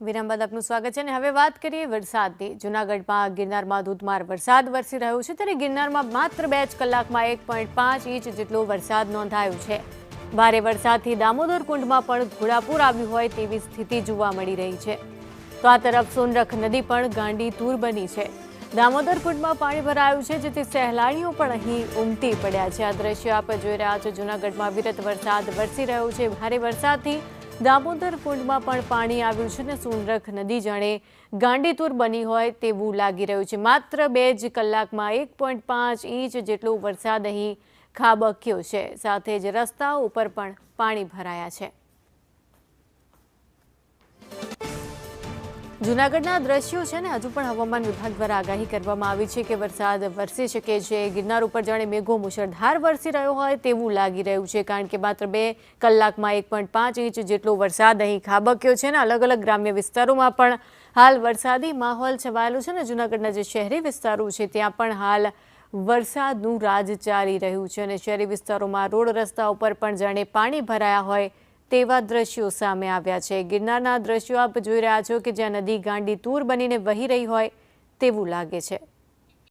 વિરામ બાદ આપનું સ્વાગત છે અને હવે વાત કરીએ વરસાદની। જૂનાગઢમાં ગિરનારમાં ધોધમાર વરસાદ વરસી રહ્યો છે ત્યારે ગિરનારમાં માત્ર 2 જ કલાકમાં 1.5 ઇંચ જેટલો વરસાદ નોંધાયો છે। ભારે વરસાદથી દામોદર કુંડમાં પણ ઘોડાપૂર આવ્યું હોય તેવી સ્થિતિ જોવા મળી રહી છે। તો આ તરફ સોનરખ નદી પણ ગાંડીતુર બની છે। દામોદર કુંડમાં પાણી ભરાયું છે જેથી સહેલાણીઓ પણ અહીં ઉમટી પડ્યા છે। આ દ્રશ્ય આપ જોઈ રહ્યા છો। જૂનાગઢમાં વિરત વરસાદ વરસી રહ્યો છે। ભારે વરસાદથી દામોદર કુંડમાં પણ પાણી આવ્યું છે અને સોનરખ નદી જાણે ગાંડીતુર બની હોય તેવું લાગી રહ્યું છે। માત્ર 2 જ કલાકમાં 1.5 ઇંચ જેટલો વરસાદ અહીં ખાબક્યો છે। સાથે જ રસ્તાઓ ઉપર પણ પાણી ભરાયા છે। જૂનાગઢના દ્રશ્યો છે ને હજુ પણ હવામાન વિભાગ દ્વારા આગાહી કરવામાં આવી છે કે વરસાદ વરસી શકે છે। ગિરનાર ઉપર જાણે મેઘો મુશળધાર વરસી રહ્યો હોય તેવું લાગી રહ્યું છે કારણ કે માત્ર 2 કલાકમાં 1.5 ઇંચ જેટલો વરસાદ અહીં ખાબક્યો છે ને અલગ અલગ ગ્રામ્ય વિસ્તારોમાં પણ હાલ વરસાદી માહોલ છવાયેલો છે ને જૂનાગઢના જે શહેરી વિસ્તારો છે ત્યાં પણ હાલ વરસાદનું રાજ ચાલી રહ્યું છે અને શહેરી વિસ્તારોમાં રોડ રસ્તા ઉપર પણ જાણે પાણી ભરાયા હોય તેવા દ્રશ્યો સામે આવ્યા છે। ગિરનારના દ્રશ્યો આપ જોઈ રહ્યા છો કે જ્યાં નદી ગાંડીતુર બનીને વહી રહી હોય તેવું લાગે છે।